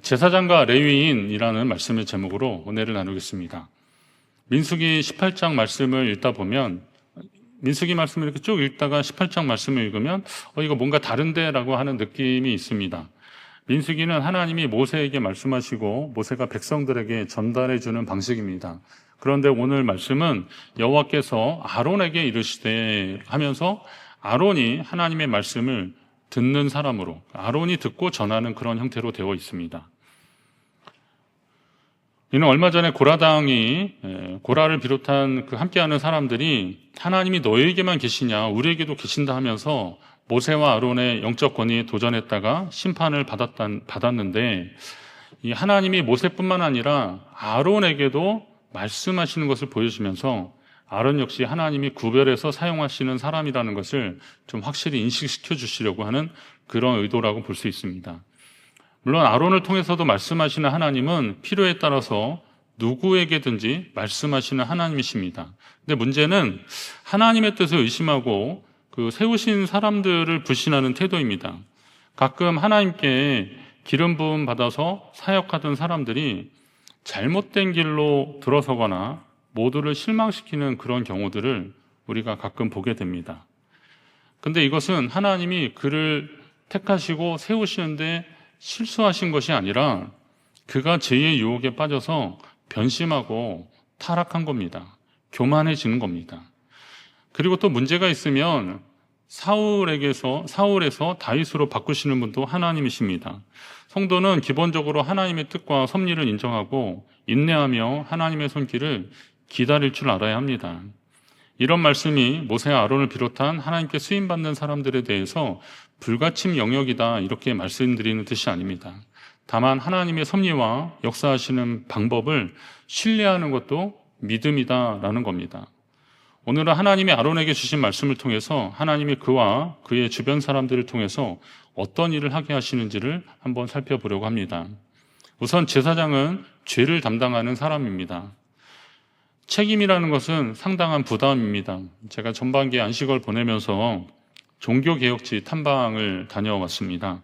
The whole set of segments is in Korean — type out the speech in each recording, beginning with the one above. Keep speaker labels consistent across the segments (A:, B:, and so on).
A: 제사장과 레위인이라는 말씀의 제목으로 은혜를 나누겠습니다. 민수기 18장 말씀을 읽다 보면 민수기 말씀을 이렇게 쭉 읽다가 18장 말씀을 읽으면 이거 뭔가 다른데 라고 하는 느낌이 있습니다. 민수기는 하나님이 모세에게 말씀하시고 모세가 백성들에게 전달해 주는 방식입니다. 그런데 오늘 말씀은 여호와께서 아론에게 이르시되 하면서 아론이 하나님의 말씀을 듣는 사람으로, 아론이 듣고 전하는 그런 형태로 되어 있습니다. 이는 얼마 전에 고라를 비롯한 그 함께하는 사람들이 하나님이 너희에게만 계시냐, 우리에게도 계신다 하면서 모세와 아론의 영적 권위에 도전했다가 심판을 받았는데, 이 하나님이 모세뿐만 아니라 아론에게도 말씀하시는 것을 보여주면서 아론 역시 하나님이 구별해서 사용하시는 사람이라는 것을 좀 확실히 인식시켜 주시려고 하는 그런 의도라고 볼 수 있습니다. 물론 아론을 통해서도 말씀하시는 하나님은 필요에 따라서 누구에게든지 말씀하시는 하나님이십니다. 근데 문제는 하나님의 뜻을 의심하고 그 세우신 사람들을 불신하는 태도입니다. 가끔 하나님께 기름 부음 받아서 사역하던 사람들이 잘못된 길로 들어서거나 모두를 실망시키는 그런 경우들을 우리가 가끔 보게 됩니다. 근데 이것은 하나님이 그를 택하시고 세우시는데 실수하신 것이 아니라 그가 죄의 유혹에 빠져서 변심하고 타락한 겁니다. 교만해지는 겁니다. 그리고 또 문제가 있으면 사울에서 다윗으로 바꾸시는 분도 하나님이십니다. 성도는 기본적으로 하나님의 뜻과 섭리를 인정하고 인내하며 하나님의 손길을 기다릴 줄 알아야 합니다. 이런 말씀이 모세와 아론을 비롯한 하나님께 쓰임받는 사람들에 대해서 불가침 영역이다 이렇게 말씀드리는 뜻이 아닙니다. 다만 하나님의 섭리와 역사하시는 방법을 신뢰하는 것도 믿음이다라는 겁니다. 오늘은 하나님이 아론에게 주신 말씀을 통해서 하나님이 그와 그의 주변 사람들을 통해서 어떤 일을 하게 하시는지를 한번 살펴보려고 합니다. 우선 제사장은 죄를 담당하는 사람입니다. 책임이라는 것은 상당한 부담입니다. 제가 전반기에 안식을 보내면서 종교개혁지 탐방을 다녀왔습니다.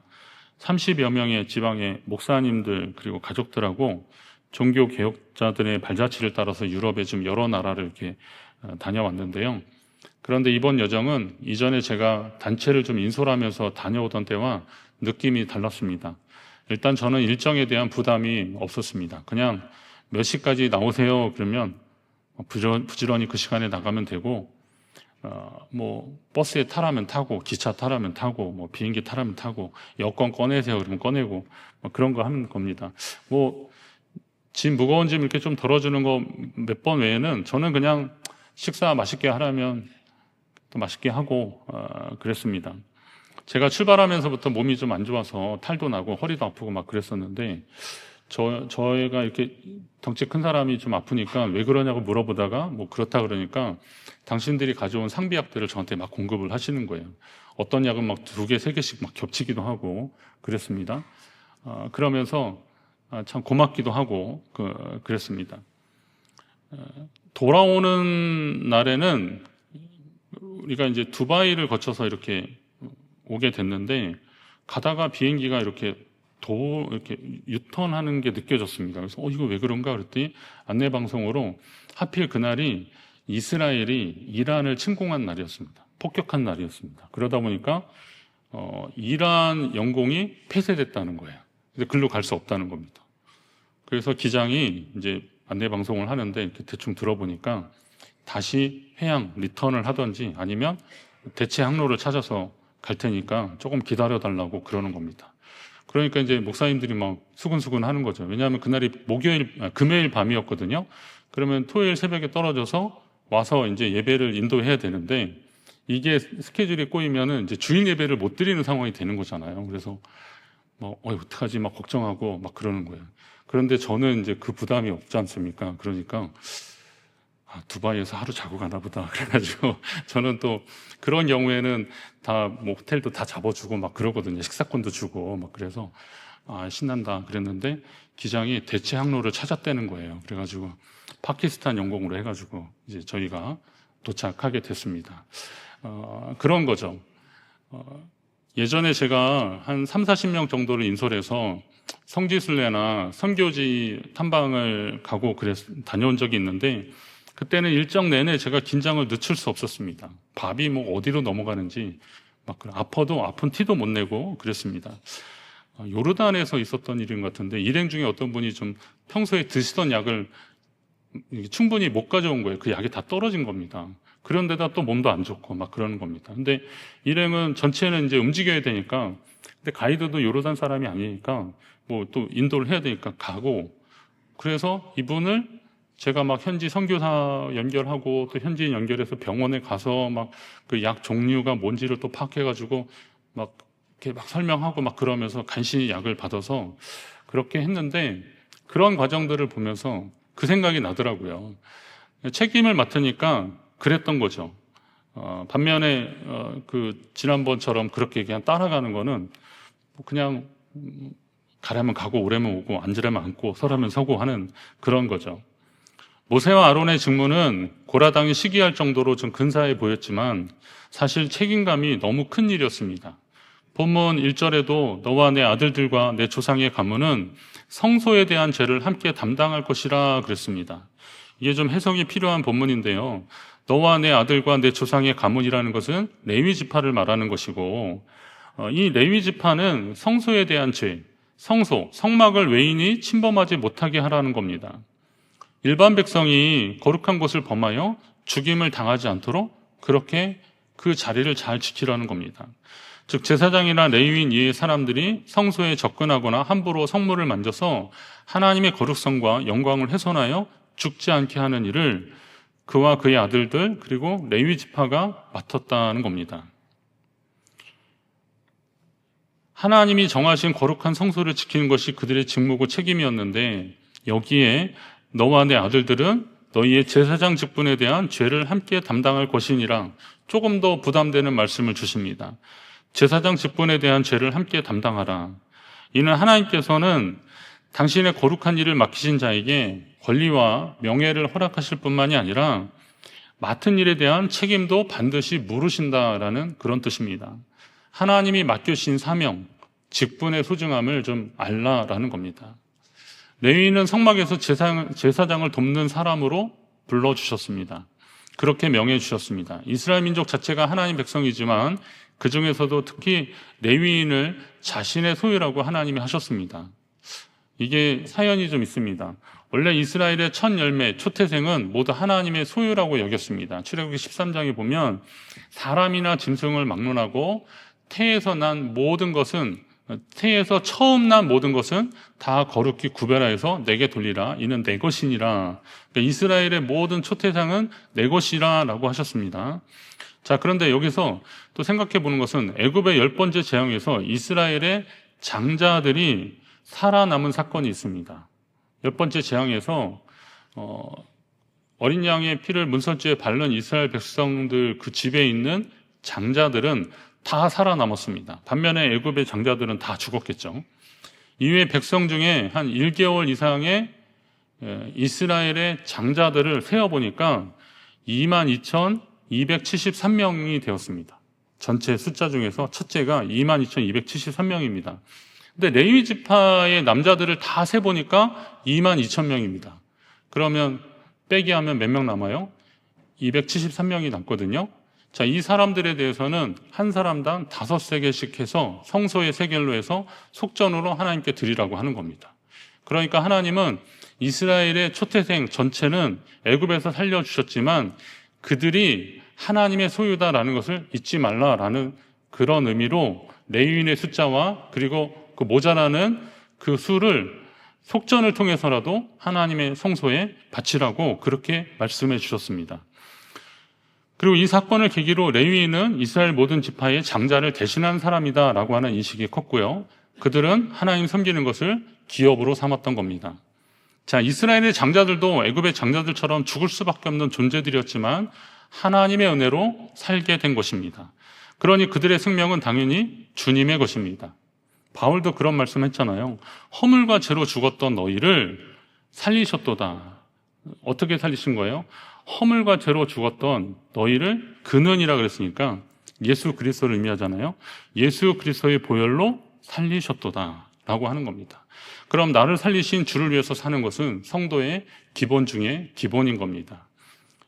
A: 30여 명의 지방의 목사님들 그리고 가족들하고 종교개혁자들의 발자취를 따라서 유럽의 좀 여러 나라를 이렇게 다녀왔는데요. 그런데 이번 여정은 이전에 제가 단체를 좀 인솔하면서 다녀오던 때와 느낌이 달랐습니다. 일단 저는 일정에 대한 부담이 없었습니다. 그냥 몇 시까지 나오세요 그러면 부지런히 그 시간에 나가면 되고, 버스에 타라면 타고, 기차 타라면 타고, 비행기 타라면 타고, 여권 꺼내세요 그러면 꺼내고, 그런 거 하는 겁니다. 짐 무거운 짐 이렇게 좀 덜어주는 거 몇 번 외에는 저는 그냥 식사 맛있게 하라면 또 맛있게 하고, 그랬습니다. 제가 출발하면서부터 몸이 좀 안 좋아서 탈도 나고 허리도 아프고 막 그랬었는데, 저희가 이렇게 덩치 큰 사람이 좀 아프니까 왜 그러냐고 물어보다가 그렇다 그러니까 당신들이 가져온 상비약들을 저한테 막 공급을 하시는 거예요. 어떤 약은 막 2개, 3개씩 막 겹치기도 하고 그랬습니다. 그러면서 참 고맙기도 하고 그랬습니다. 돌아오는 날에는 우리가 이제 두바이를 거쳐서 이렇게 오게 됐는데 가다가 비행기가 이렇게 유턴하는 게 느껴졌습니다. 그래서 이거 왜 그런가 그랬더니 안내방송으로 하필 그날이 이스라엘이 이란을 침공한 날이었습니다. 폭격한 날이었습니다. 그러다 보니까 이란 영공이 폐쇄됐다는 거예요. 근데 글로 갈 수 없다는 겁니다. 그래서 기장이 이제 안내방송을 하는데 이렇게 대충 들어보니까 다시 해양 리턴을 하든지 아니면 대체 항로를 찾아서 갈 테니까 조금 기다려달라고 그러는 겁니다. 그러니까 이제 목사님들이 막 수근수근 하는 거죠. 왜냐하면 그날이 금요일 밤이었거든요. 그러면 토요일 새벽에 떨어져서 와서 이제 예배를 인도해야 되는데 이게 스케줄이 꼬이면은 이제 주일 예배를 못 드리는 상황이 되는 거잖아요. 그래서 어떡하지 막 걱정하고 막 그러는 거예요. 그런데 저는 이제 그 부담이 없지 않습니까? 그러니까 두바이에서 하루 자고 가나 보다. 그래가지고 저는 또 그런 경우에는 다 호텔도 다 잡아주고 막 그러거든요. 식사권도 주고 막 그래서 신난다 그랬는데 기장이 대체 항로를 찾았다는 거예요. 그래가지고 파키스탄 영공으로 해가지고 이제 저희가 도착하게 됐습니다. 그런 거죠. 예전에 제가 한 3, 40명 정도를 인솔해서 성지순례나 선교지 탐방을 가고 다녀온 적이 있는데, 그때는 일정 내내 제가 긴장을 늦출 수 없었습니다. 밥이 뭐 어디로 넘어가는지 막 아파도 아픈 티도 못 내고 그랬습니다. 요르단에서 있었던 일인 것 같은데, 일행 중에 어떤 분이 좀 평소에 드시던 약을 충분히 못 가져온 거예요. 그 약이 다 떨어진 겁니다. 그런데다 또 몸도 안 좋고 막 그러는 겁니다. 근데 일행은 전체는 이제 움직여야 되니까, 근데 가이드도 요르단 사람이 아니니까 뭐 또 인도를 해야 되니까 가고, 그래서 이분을 제가 막 현지 선교사 연결하고 또 현지인 연결해서 병원에 가서 막 그 약 종류가 뭔지를 또 파악해가지고 막 이렇게 막 설명하고 막 그러면서 간신히 약을 받아서 그렇게 했는데, 그런 과정들을 보면서 그 생각이 나더라고요. 책임을 맡으니까 그랬던 거죠. 반면에 그 지난번처럼 그렇게 그냥 따라가는 거는 그냥 가라면 가고 오래면 오고 앉으라면 앉고 서라면 서고 하는 그런 거죠. 모세와 아론의 직무는 고라당이 시기할 정도로 좀 근사해 보였지만 사실 책임감이 너무 큰 일이었습니다. 본문 1절에도 너와 내 아들들과 내 조상의 가문은 성소에 대한 죄를 함께 담당할 것이라 그랬습니다. 이게 좀 해석이 필요한 본문인데요. 너와 내 아들과 내 조상의 가문이라는 것은 레위 지파를 말하는 것이고, 이 레위 지파는 성소에 대한 죄, 성소, 성막을 외인이 침범하지 못하게 하라는 겁니다. 일반 백성이 거룩한 곳을 범하여 죽임을 당하지 않도록 그렇게 그 자리를 잘 지키라는 겁니다. 즉 제사장이나 레위인 이외의 사람들이 성소에 접근하거나 함부로 성물을 만져서 하나님의 거룩성과 영광을 훼손하여 죽지 않게 하는 일을 그와 그의 아들들 그리고 레위 지파가 맡았다는 겁니다. 하나님이 정하신 거룩한 성소를 지키는 것이 그들의 직무고 책임이었는데, 여기에 너와 내 아들들은 너희의 제사장 직분에 대한 죄를 함께 담당할 것이니라 조금 더 부담되는 말씀을 주십니다. 제사장 직분에 대한 죄를 함께 담당하라. 이는 하나님께서는 당신의 거룩한 일을 맡기신 자에게 권리와 명예를 허락하실 뿐만이 아니라 맡은 일에 대한 책임도 반드시 물으신다라는 그런 뜻입니다. 하나님이 맡겨주신 사명, 직분의 소중함을 좀 알라라는 겁니다. 레위인은 성막에서 제사장을 돕는 사람으로 불러주셨습니다. 그렇게 명해 주셨습니다. 이스라엘 민족 자체가 하나님 백성이지만 그 중에서도 특히 레위인을 자신의 소유라고 하나님이 하셨습니다. 이게 사연이 좀 있습니다. 원래 이스라엘의 첫 열매, 초태생은 모두 하나님의 소유라고 여겼습니다. 출애굽기 13장에 보면 사람이나 짐승을 막론하고 태에서 처음 난 모든 것은 다 거룩히 구별하여서 내게 돌리라. 이는 내 것이니라. 그러니까 이스라엘의 모든 초태생은 내 것이라라고 하셨습니다. 자, 그런데 여기서 또 생각해 보는 것은 애굽의 10번째 재앙에서 이스라엘의 장자들이 살아남은 사건이 있습니다. 10번째 재앙에서 어린 양의 피를 문설주에 바른 이스라엘 백성들 그 집에 있는 장자들은 다 살아남았습니다. 반면에 애굽의 장자들은 다 죽었겠죠. 이후에 백성 중에 한 1개월 이상의 이스라엘의 장자들을 세어보니까 22,273명이 되었습니다. 전체 숫자 중에서 첫째가 22,273명입니다. 근데 레위 지파의 남자들을 다 세보니까 22,000명입니다. 그러면 빼기 하면 몇 명 남아요? 273명이 남거든요. 자, 이 사람들에 대해서는 한 사람당 5세겔씩 해서 성소의 세겔로 해서 속전으로 하나님께 드리라고 하는 겁니다. 그러니까 하나님은 이스라엘의 초태생 전체는 애굽에서 살려주셨지만 그들이 하나님의 소유다라는 것을 잊지 말라라는 그런 의미로 레위인의 숫자와 그리고 그 모자라는 그 수를 속전을 통해서라도 하나님의 성소에 바치라고 그렇게 말씀해 주셨습니다. 그리고 이 사건을 계기로 레위인은 이스라엘 모든 지파의 장자를 대신한 사람이다라고 하는 인식이 컸고요. 그들은 하나님 섬기는 것을 기업으로 삼았던 겁니다. 자, 이스라엘의 장자들도 애굽의 장자들처럼 죽을 수밖에 없는 존재들이었지만 하나님의 은혜로 살게 된 것입니다. 그러니 그들의 생명은 당연히 주님의 것입니다. 바울도 그런 말씀했잖아요. 허물과 죄로 죽었던 너희를 살리셨도다. 어떻게 살리신 거예요? 허물과 죄로 죽었던 너희를 근원이라 그랬으니까 예수 그리스도를 의미하잖아요. 예수 그리스도의 보혈로 살리셨도다 라고 하는 겁니다. 그럼 나를 살리신 주를 위해서 사는 것은 성도의 기본 중에 기본인 겁니다.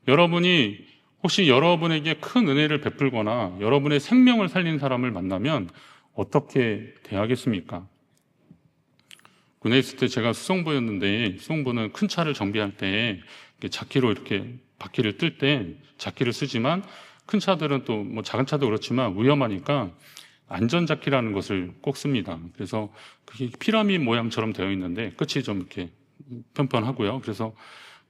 A: 여러분이 혹시 여러분에게 큰 은혜를 베풀거나 여러분의 생명을 살린 사람을 만나면 어떻게 대하겠습니까? 군에 있을 때 제가 수송부였는데, 수송부는 큰 차를 정비할 때 자키로 이렇게 바퀴를 뜰 때 자키를 쓰지만, 큰 차들은 또 뭐 작은 차도 그렇지만 위험하니까 안전자키라는 것을 꼭 씁니다. 그래서 그게 피라미드 모양처럼 되어 있는데 끝이 좀 이렇게 편편하고요. 그래서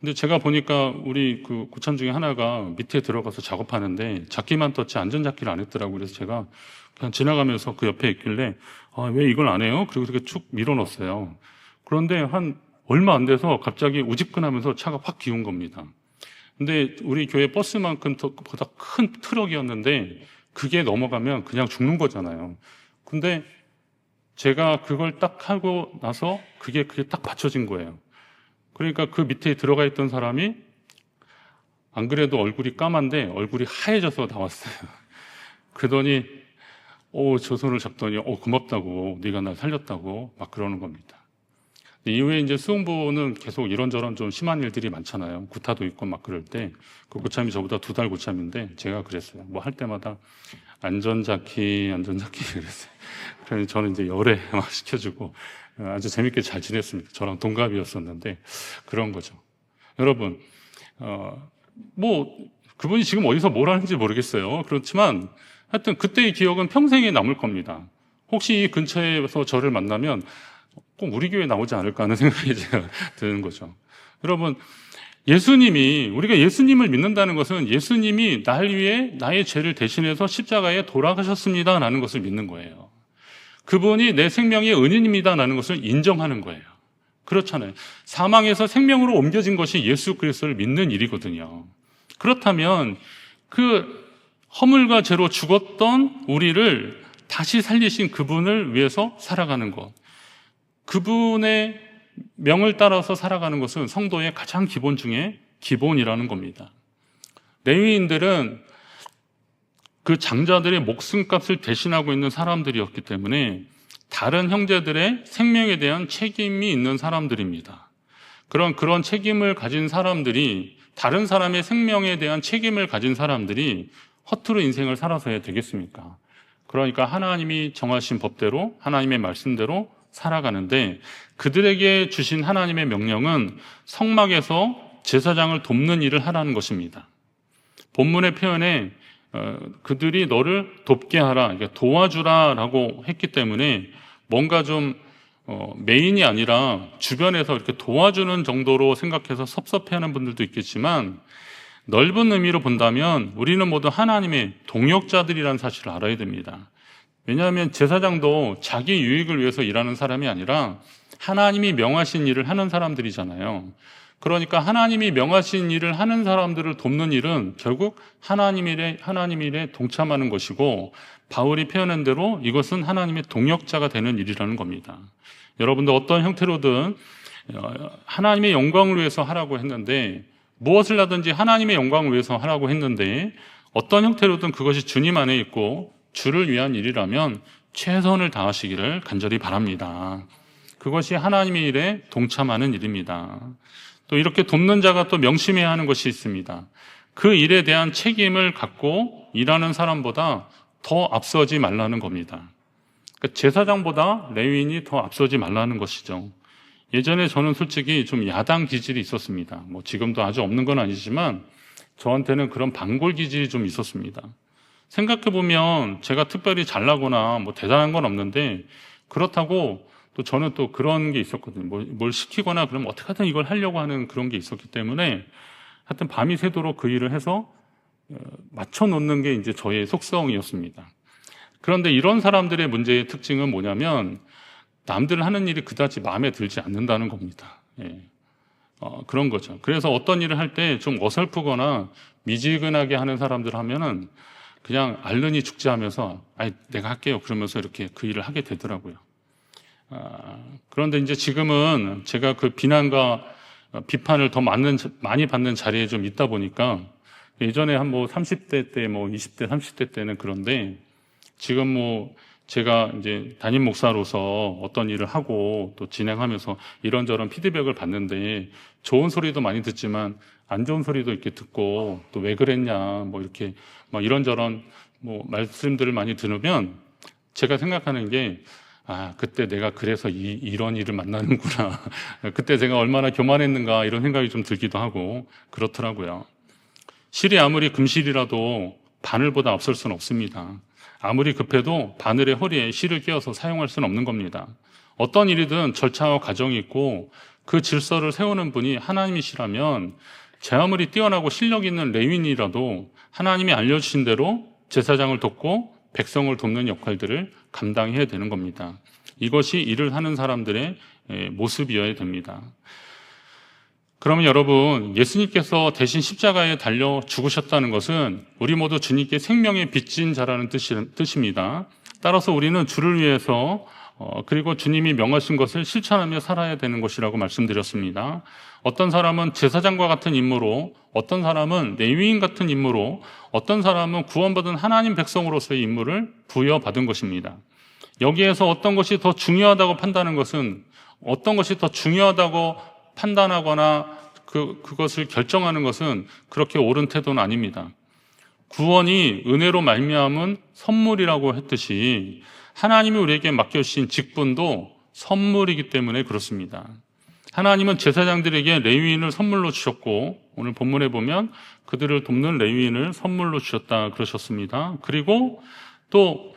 A: 근데 제가 보니까 우리 그 고참 중에 하나가 밑에 들어가서 작업하는데 자키만 떴지 안전자키를 안 했더라고요. 그래서 제가 그냥 지나가면서 그 옆에 있길래 왜 이걸 안 해요? 그리고 이렇게 축 밀어넣었어요. 그런데 한 얼마 안 돼서 갑자기 우집근하면서 차가 확 기운 겁니다. 근데 우리 교회 버스만큼 보다 큰 트럭이었는데 그게 넘어가면 그냥 죽는 거잖아요. 근데 제가 그걸 딱 하고 나서 그게 딱 받쳐진 거예요. 그러니까 그 밑에 들어가 있던 사람이 안 그래도 얼굴이 까만데 얼굴이 하얘져서 나왔어요. 그러더니 저 손을 잡더니 고맙다고, 네가 날 살렸다고 막 그러는 겁니다. 이후에 이제 수흥부는 계속 이런저런 좀 심한 일들이 많잖아요. 구타도 있고 막 그럴 때 그 고참이 저보다 2달 고참인데 제가 그랬어요. 뭐 할 때마다 안전자키 그랬어요. 그래서 저는 이제 열애 막 시켜주고 아주 재밌게 잘 지냈습니다. 저랑 동갑이었었는데 그런 거죠. 여러분, 뭐 그분이 지금 어디서 뭘 하는지 모르겠어요. 그렇지만 하여튼 그때의 기억은 평생에 남을 겁니다. 혹시 이 근처에서 저를 만나면 꼭 우리 교회에 나오지 않을까 하는 생각이 제가 드는 거죠. 여러분, 우리가 예수님을 믿는다는 것은 예수님이 날 위해 나의 죄를 대신해서 십자가에 돌아가셨습니다 라는 것을 믿는 거예요. 그분이 내 생명의 은인입니다 라는 것을 인정하는 거예요. 그렇잖아요. 사망에서 생명으로 옮겨진 것이 예수 그리스도를 믿는 일이거든요. 그렇다면 그 허물과 죄로 죽었던 우리를 다시 살리신 그분을 위해서 살아가는 것, 그분의 명을 따라서 살아가는 것은 성도의 가장 기본 중에 기본이라는 겁니다. 레위인들은 그 장자들의 목숨값을 대신하고 있는 사람들이었기 때문에 다른 형제들의 생명에 대한 책임이 있는 사람들입니다. 그런 책임을 가진 사람들이, 다른 사람의 생명에 대한 책임을 가진 사람들이 허투루 인생을 살아서야 되겠습니까? 그러니까 하나님이 정하신 법대로, 하나님의 말씀대로 살아가는데, 그들에게 주신 하나님의 명령은 성막에서 제사장을 돕는 일을 하라는 것입니다. 본문의 표현에 그들이 너를 돕게 하라, 그러니까 도와주라라고 했기 때문에 뭔가 좀 메인이 아니라 주변에서 이렇게 도와주는 정도로 생각해서 섭섭해하는 분들도 있겠지만, 넓은 의미로 본다면 우리는 모두 하나님의 동역자들이라는 사실을 알아야 됩니다. 왜냐하면 제사장도 자기 유익을 위해서 일하는 사람이 아니라 하나님이 명하신 일을 하는 사람들이잖아요. 그러니까 하나님이 명하신 일을 하는 사람들을 돕는 일은 결국 하나님 일에 동참하는 것이고, 바울이 표현한 대로 이것은 하나님의 동역자가 되는 일이라는 겁니다. 여러분도 어떤 형태로든 하나님의 영광을 위해서 하라고 했는데, 무엇을 하든지 하나님의 영광을 위해서 하라고 했는데 어떤 형태로든 그것이 주님 안에 있고 주를 위한 일이라면 최선을 다하시기를 간절히 바랍니다. 그것이 하나님의 일에 동참하는 일입니다. 또 이렇게 돕는 자가 또 명심해야 하는 것이 있습니다. 그 일에 대한 책임을 갖고 일하는 사람보다 더 앞서지 말라는 겁니다. 그러니까 제사장보다 레위인이 더 앞서지 말라는 것이죠. 예전에 저는 솔직히 좀 야당 기질이 있었습니다. 뭐 지금도 아주 없는 건 아니지만 저한테는 그런 반골 기질이 좀 있었습니다. 생각해보면 제가 특별히 잘나거나 뭐 대단한 건 없는데, 그렇다고 또 저는 또 그런 게 있었거든요. 뭘 시키거나 그러면 어떻게든 이걸 하려고 하는 그런 게 있었기 때문에 하여튼 밤이 새도록 그 일을 해서 맞춰놓는 게 이제 저의 속성이었습니다. 그런데 이런 사람들의 문제의 특징은 뭐냐면 남들 하는 일이 그다지 마음에 들지 않는다는 겁니다. 그런 거죠. 그래서 어떤 일을 할 때 좀 어설프거나 미지근하게 하는 사람들 하면은 그냥 앓느니 죽지 하면서 내가 할게요 그러면서 이렇게 그 일을 하게 되더라고요. 그런데 이제 지금은 제가 그 비난과 비판을 더 많이 받는 자리에 좀 있다 보니까 예전에 한 뭐 30대 때, 뭐 20대, 30대 때는 그런데 지금 뭐 제가 이제 담임 목사로서 어떤 일을 하고 또 진행하면서 이런저런 피드백을 받는데 좋은 소리도 많이 듣지만 안 좋은 소리도 이렇게 듣고 또 왜 그랬냐 뭐 이렇게 막 이런저런 뭐 말씀들을 많이 들으면 제가 생각하는 게 그때 내가 그래서 이런 일을 만나는구나. 그때 제가 얼마나 교만했는가 이런 생각이 좀 들기도 하고 그렇더라고요. 실이 아무리 금실이라도 바늘보다 앞설 수는 없습니다. 아무리 급해도 바늘의 허리에 실을 끼워서 사용할 수는 없는 겁니다. 어떤 일이든 절차와 과정이 있고 그 질서를 세우는 분이 하나님이시라면 제 아무리 뛰어나고 실력 있는 레위인이라도 하나님이 알려주신 대로 제사장을 돕고 백성을 돕는 역할들을 감당해야 되는 겁니다. 이것이 일을 하는 사람들의 모습이어야 됩니다. 그러면 여러분, 예수님께서 대신 십자가에 달려 죽으셨다는 것은 우리 모두 주님께 생명의 빚진 자라는 뜻입니다. 따라서 우리는 주를 위해서 그리고 주님이 명하신 것을 실천하며 살아야 되는 것이라고 말씀드렸습니다. 어떤 사람은 제사장과 같은 임무로, 어떤 사람은 레위인 같은 임무로, 어떤 사람은 구원받은 하나님 백성으로서의 임무를 부여받은 것입니다. 여기에서 어떤 것이 더 중요하다고 판단하는 것은, 어떤 것이 더 중요하다고 판단하거나 그것을 결정하는 것은 그렇게 옳은 태도는 아닙니다. 구원이 은혜로 말미암은 선물이라고 했듯이 하나님이 우리에게 맡겨주신 직분도 선물이기 때문에 그렇습니다. 하나님은 제사장들에게 레위인을 선물로 주셨고 오늘 본문에 보면 그들을 돕는 레위인을 선물로 주셨다 그러셨습니다. 그리고 또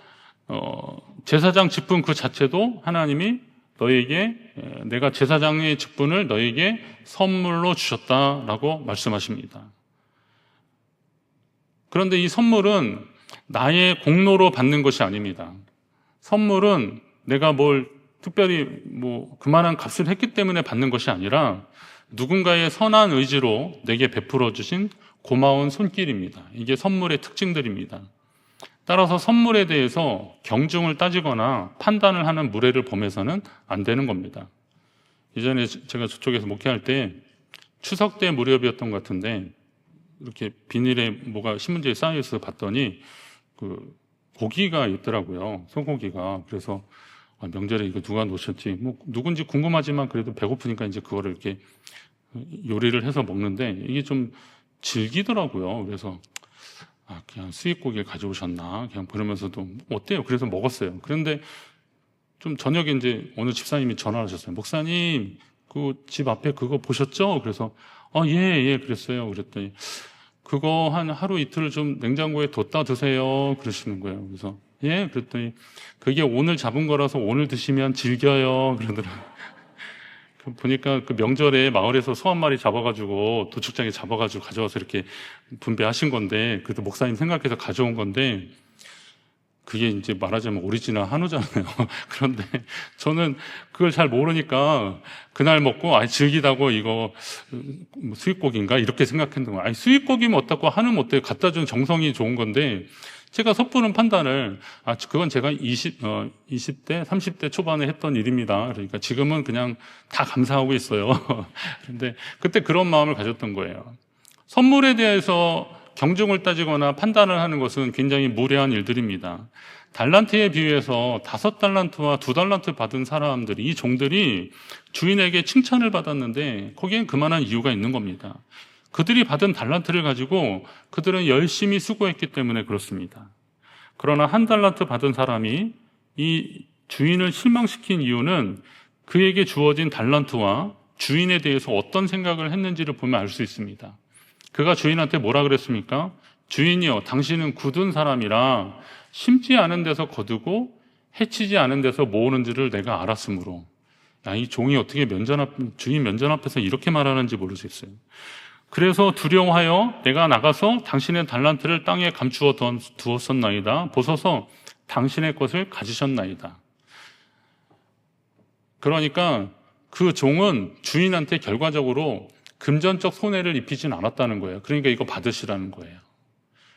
A: 제사장 직분 그 자체도 하나님이 너에게 내가 제사장의 직분을 너에게 선물로 주셨다라고 말씀하십니다. 그런데 이 선물은 나의 공로로 받는 것이 아닙니다. 선물은 내가 뭘 특별히 뭐 그만한 값을 했기 때문에 받는 것이 아니라 누군가의 선한 의지로 내게 베풀어 주신 고마운 손길입니다. 이게 선물의 특징들입니다. 따라서 선물에 대해서 경중을 따지거나 판단을 하는 무례를 범해서는 안 되는 겁니다. 예전에 제가 저쪽에서 목회할 때 추석 때 무렵이었던 것 같은데 이렇게 비닐에 뭐가 신문지에 쌓여 있어서 봤더니 그 고기가 있더라고요. 소고기가. 그래서 명절에 이거 누가 놓으셨지? 뭐 누군지 궁금하지만 그래도 배고프니까 이제 그거를 이렇게 요리를 해서 먹는데 이게 좀 질기더라고요. 그래서 그냥 수입고기를 가져오셨나? 그냥 그러면서도 어때요? 그래서 먹었어요. 그런데 좀 저녁에 이제 어느 집사님이 전화를 하셨어요. 목사님, 그 집 앞에 그거 보셨죠? 그래서 예, 그랬어요. 그랬더니 그거 한 하루 이틀 좀 냉장고에 뒀다 드세요. 그러시는 거예요. 그래서 예, 그랬더니 그게 오늘 잡은 거라서 오늘 드시면 질겨요. 그러더라고요. 보니까 그 명절에 마을에서 소 한 마리 잡아가지고 도축장에 잡아가지고 가져와서 이렇게 분배하신 건데 그래도 목사님 생각해서 가져온 건데 그게 이제 말하자면 오리지널 한우잖아요. 그런데 저는 그걸 잘 모르니까 그날 먹고 즐기다고 이거 수입고기인가 이렇게 생각했던 거예요. 수입고기면 어떻고 한우면 어때요? 갖다 준 정성이 좋은 건데 제가 섣부른 판단을 그건 제가 20대, 30대 초반에 했던 일입니다. 그러니까 지금은 그냥 다 감사하고 있어요. 그런데 그때 그런 마음을 가졌던 거예요. 선물에 대해서 경중을 따지거나 판단을 하는 것은 굉장히 무례한 일들입니다. 달란트에 비유해서 5달란트와 2달란트 받은 사람들이, 이 종들이 주인에게 칭찬을 받았는데 거기엔 그만한 이유가 있는 겁니다. 그들이 받은 달란트를 가지고 그들은 열심히 수고했기 때문에 그렇습니다. 그러나 1달란트 받은 사람이 이 주인을 실망시킨 이유는 그에게 주어진 달란트와 주인에 대해서 어떤 생각을 했는지를 보면 알 수 있습니다. 그가 주인한테 뭐라 그랬습니까? 주인이여, 당신은 굳은 사람이라 심지 않은 데서 거두고 해치지 않은 데서 모으는지를 내가 알았으므로. 이 종이 어떻게 주인 면전 앞에서 이렇게 말하는지 모르겠어요. 그래서 두려워하여 내가 나가서 당신의 달란트를 땅에 감추어 두었었나이다. 보소서 당신의 것을 가지셨나이다. 그러니까 그 종은 주인한테 결과적으로 금전적 손해를 입히진 않았다는 거예요. 그러니까 이거 받으시라는 거예요.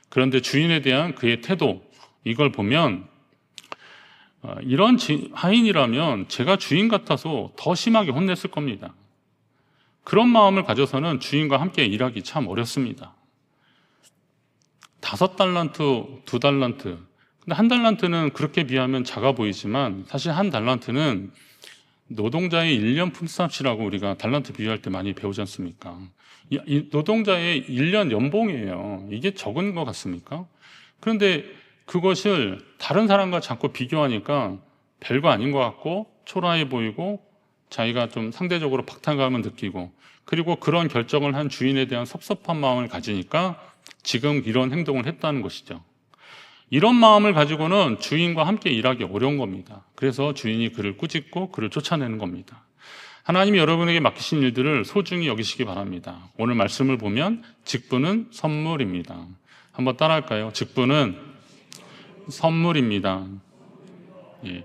A: 그런데 주인에 대한 그의 태도, 이걸 보면 이런 하인이라면 제가 주인 같아서 더 심하게 혼냈을 겁니다. 그런 마음을 가져서는 주인과 함께 일하기 참 어렵습니다. 5달란트, 2달란트. 근데 1달란트는 그렇게 비하면 작아 보이지만 사실 1달란트는 노동자의 1년 품삯이라고 우리가 달란트 비유할 때 많이 배우지 않습니까? 이 노동자의 1년 연봉이에요. 이게 적은 것 같습니까? 그런데 그것을 다른 사람과 자꾸 비교하니까 별거 아닌 것 같고 초라해 보이고 자기가 좀 상대적으로 박탈감을 느끼고 그리고 그런 결정을 한 주인에 대한 섭섭한 마음을 가지니까 지금 이런 행동을 했다는 것이죠. 이런 마음을 가지고는 주인과 함께 일하기 어려운 겁니다. 그래서 주인이 그를 꾸짖고 그를 쫓아내는 겁니다. 하나님이 여러분에게 맡기신 일들을 소중히 여기시기 바랍니다. 오늘 말씀을 보면 직분은 선물입니다. 한번 따라할까요? 직분은 선물입니다. 예.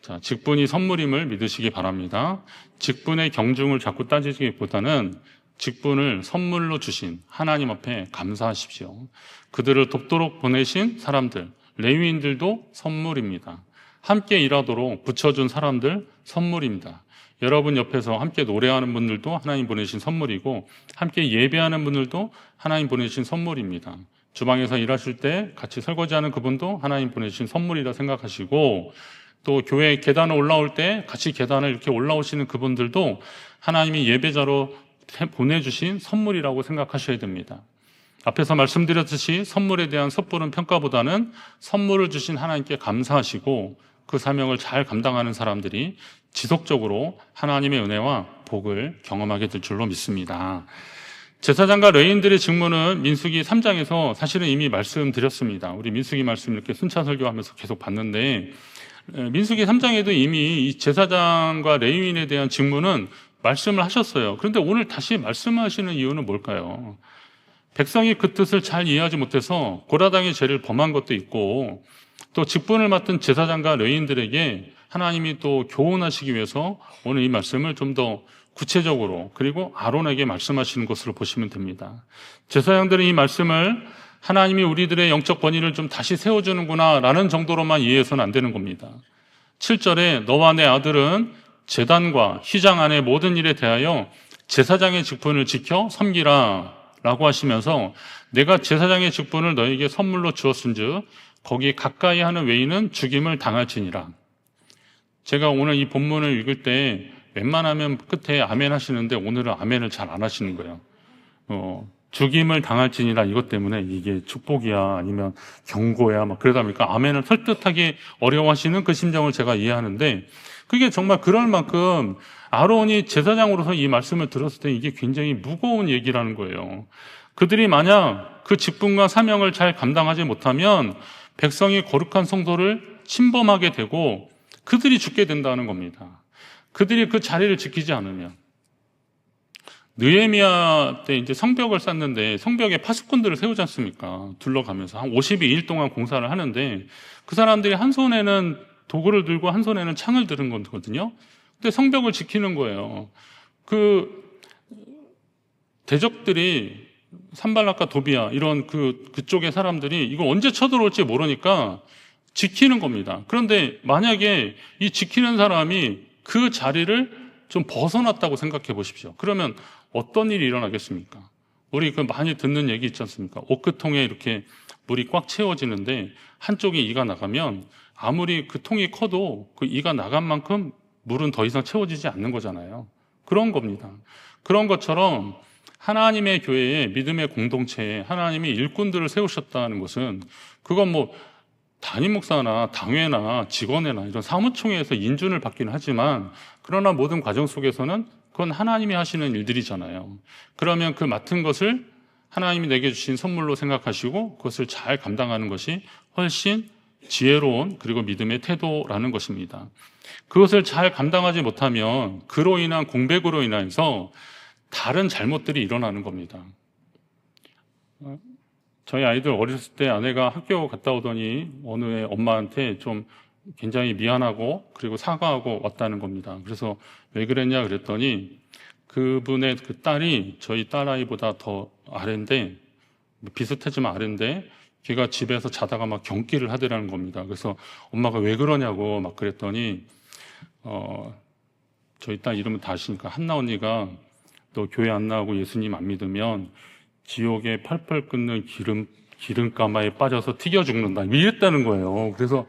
A: 자, 직분이 선물임을 믿으시기 바랍니다. 직분의 경중을 자꾸 따지기보다는 직분을 선물로 주신 하나님 앞에 감사하십시오. 그들을 돕도록 보내신 사람들, 레위인들도 선물입니다. 함께 일하도록 붙여준 사람들 선물입니다. 여러분 옆에서 함께 노래하는 분들도 하나님 보내신 선물이고 함께 예배하는 분들도 하나님 보내신 선물입니다. 주방에서 일하실 때 같이 설거지하는 그분도 하나님 보내신 선물이라 생각하시고 또 교회 계단을 올라올 때 같이 계단을 이렇게 올라오시는 그분들도 하나님이 예배자로 보내주신 선물이라고 생각하셔야 됩니다. 앞에서 말씀드렸듯이 선물에 대한 섣부른 평가보다는 선물을 주신 하나님께 감사하시고 그 사명을 잘 감당하는 사람들이 지속적으로 하나님의 은혜와 복을 경험하게 될 줄로 믿습니다. 제사장과 레위인들의 직무는 민수기 3장에서 사실은 이미 말씀드렸습니다. 우리 민수기 말씀 이렇게 순차 설교하면서 계속 봤는데 민수기 3장에도 이미 이 제사장과 레위인에 대한 직무는 말씀을 하셨어요. 그런데 오늘 다시 말씀하시는 이유는 뭘까요? 백성이 그 뜻을 잘 이해하지 못해서 고라당의 죄를 범한 것도 있고 또 직분을 맡은 제사장과 레위인들에게 하나님이 또 교훈하시기 위해서 오늘 이 말씀을 좀 더 구체적으로 그리고 아론에게 말씀하시는 것으로 보시면 됩니다. 제사장들은 이 말씀을 하나님이 우리들의 영적 권위를 좀 다시 세워주는구나 라는 정도로만 이해해서는 안 되는 겁니다. 7절에 너와 내 아들은 제단과 휘장 안의 모든 일에 대하여 제사장의 직분을 지켜 섬기라 라고 하시면서 내가 제사장의 직분을 너에게 선물로 주었은즉 거기 가까이 하는 외인은 죽임을 당할지니라. 제가 오늘 이 본문을 읽을 때 웬만하면 끝에 아멘 하시는데 오늘은 아멘을 잘 안 하시는 거예요. 죽임을 당할지니라 이것 때문에 이게 축복이야 아니면 경고야 막 그러다 보니까 아멘을 설득하기 어려워하시는 그 심정을 제가 이해하는데 그게 정말 그럴 만큼 아론이 제사장으로서 이 말씀을 들었을 때 이게 굉장히 무거운 얘기라는 거예요. 그들이 만약 그 직분과 사명을 잘 감당하지 못하면 백성이 거룩한 성도를 침범하게 되고 그들이 죽게 된다는 겁니다. 그들이 그 자리를 지키지 않으면 느헤미야 때 이제 성벽을 쌓는데 성벽에 파수꾼들을 세우지 않습니까? 둘러가면서 한 52일 동안 공사를 하는데 그 사람들이 한 손에는 도구를 들고 한 손에는 창을 들은 거거든요. 근데 성벽을 지키는 거예요. 그 대적들이 산발락과 도비야 이런 그쪽의 사람들이 이걸 언제 쳐들어올지 모르니까 지키는 겁니다. 그런데 만약에 이 지키는 사람이 그 자리를 좀 벗어났다고 생각해 보십시오. 그러면 어떤 일이 일어나겠습니까? 우리 그 많이 듣는 얘기 있지 않습니까? 옥크통에 이렇게 물이 꽉 채워지는데 한쪽에 이가 나가면 아무리 그 통이 커도 그 이가 나간 만큼 물은 더 이상 채워지지 않는 거잖아요. 그런 겁니다. 그런 것처럼 하나님의 교회에 믿음의 공동체에 하나님이 일꾼들을 세우셨다는 것은 그건 뭐 담임 목사나 당회나 직원회나 이런 사무총회에서 인준을 받기는 하지만 그러나 모든 과정 속에서는 그건 하나님이 하시는 일들이잖아요. 그러면 그 맡은 것을 하나님이 내게 주신 선물로 생각하시고 그것을 잘 감당하는 것이 훨씬 지혜로운 그리고 믿음의 태도라는 것입니다. 그것을 잘 감당하지 못하면 그로 인한 공백으로 인해서 다른 잘못들이 일어나는 겁니다. 저희 아이들 어렸을 때 아내가 학교 갔다 오더니 어느 애 엄마한테 좀 굉장히 미안하고 그리고 사과하고 왔다는 겁니다. 그래서 왜 그랬냐 그랬더니 그분의 그 딸이 저희 딸아이보다 더 아래인데 비슷하지만 아래인데 걔가 집에서 자다가 막 경기를 하더라는 겁니다. 그래서 엄마가 왜 그러냐고 막 그랬더니 저희 딸 이름은 다 아시니까 한나 언니가 너 교회 안 나오고 예수님 안 믿으면 지옥에 펄펄 끓는 기름가마에 빠져서 튀겨 죽는다. 이랬다는 거예요. 그래서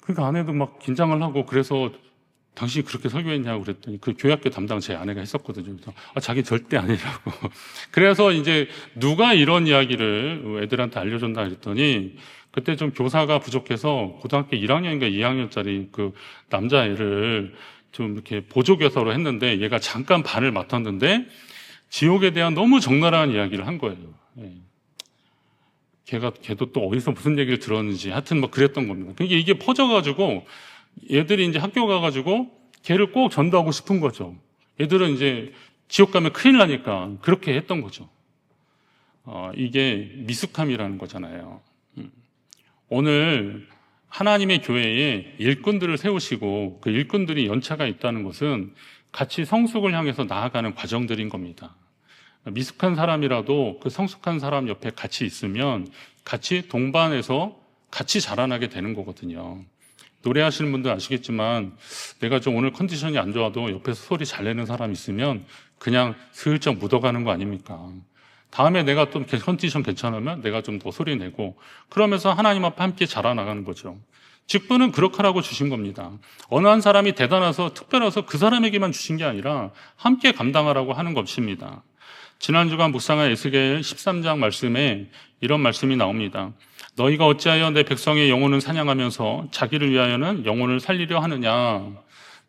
A: 그러니까 아내도 막 긴장을 하고 그래서 당신이 그렇게 설교했냐고 그랬더니 그 교회학교 담당 제 아내가 했었거든요. 그래서 자기 절대 아니라고. 그래서 이제 누가 이런 이야기를 애들한테 알려줬나 그랬더니 그때 좀 교사가 부족해서 고등학교 1학년인가 2학년짜리 그 남자애를 좀 이렇게 보조교사로 했는데 얘가 잠깐 반을 맡았는데 지옥에 대한 너무 적나라한 이야기를 한 거예요. 예. 걔도 또 어디서 무슨 얘기를 들었는지 하여튼 뭐 그랬던 겁니다. 그러니까 이게 퍼져가지고 얘들이 이제 학교 가가지고 걔를 꼭 전도하고 싶은 거죠. 얘들은 이제 지옥 가면 큰일 나니까 그렇게 했던 거죠. 이게 미숙함이라는 거잖아요. 오늘 하나님의 교회에 일꾼들을 세우시고 그 일꾼들이 연차가 있다는 것은 같이 성숙을 향해서 나아가는 과정들인 겁니다. 미숙한 사람이라도 그 성숙한 사람 옆에 같이 있으면 같이 동반해서 같이 자라나게 되는 거거든요. 노래하시는 분들 아시겠지만 내가 좀 오늘 컨디션이 안 좋아도 옆에서 소리 잘 내는 사람 있으면 그냥 슬쩍 묻어가는 거 아닙니까? 다음에 내가 또 컨디션 괜찮으면 내가 좀 더 소리 내고 그러면서 하나님 앞에 함께 자라나가는 거죠. 직분은 그렇게 하라고 주신 겁니다. 어느 한 사람이 대단해서 특별해서 그 사람에게만 주신 게 아니라 함께 감당하라고 하는 것입니다. 지난 주간 묵상한 에스겔 13장 말씀에 이런 말씀이 나옵니다. 너희가 어찌하여 내 백성의 영혼을 사냥하면서 자기를 위하여는 영혼을 살리려 하느냐.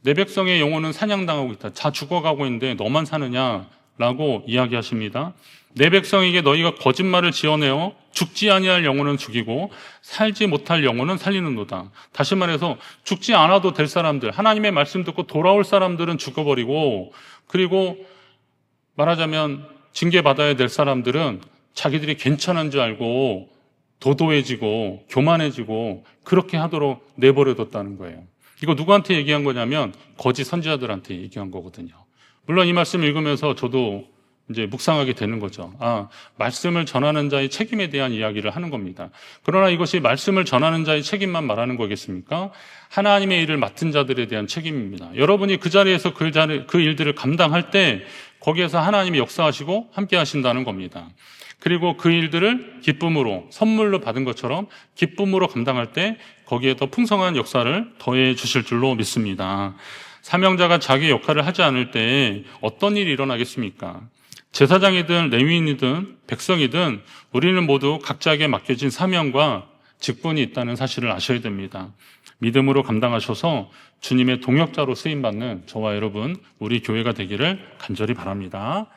A: 내 백성의 영혼은 사냥당하고 있다. 다 죽어가고 있는데 너만 사느냐라고 이야기하십니다. 내 백성에게 너희가 거짓말을 지어내어 죽지 아니할 영혼은 죽이고 살지 못할 영혼은 살리는도다. 다시 말해서 죽지 않아도 될 사람들, 하나님의 말씀 듣고 돌아올 사람들은 죽어버리고 그리고 말하자면 징계받아야 될 사람들은 자기들이 괜찮은 줄 알고 도도해지고 교만해지고 그렇게 하도록 내버려뒀다는 거예요. 이거 누구한테 얘기한 거냐면 거짓 선지자들한테 얘기한 거거든요. 물론 이 말씀 읽으면서 저도 이제 묵상하게 되는 거죠. 말씀을 전하는 자의 책임에 대한 이야기를 하는 겁니다. 그러나 이것이 말씀을 전하는 자의 책임만 말하는 거겠습니까? 하나님의 일을 맡은 자들에 대한 책임입니다. 여러분이 그 자리에서 그 일들을 감당할 때 거기에서 하나님이 역사하시고 함께 하신다는 겁니다. 그리고 그 일들을 기쁨으로 선물로 받은 것처럼 기쁨으로 감당할 때 거기에 더 풍성한 역사를 더해 주실 줄로 믿습니다. 사명자가 자기 역할을 하지 않을 때 어떤 일이 일어나겠습니까? 제사장이든 레위인이든 백성이든 우리는 모두 각자에게 맡겨진 사명과 직분이 있다는 사실을 아셔야 됩니다. 믿음으로 감당하셔서 주님의 동역자로 쓰임받는 저와 여러분, 우리 교회가 되기를 간절히 바랍니다.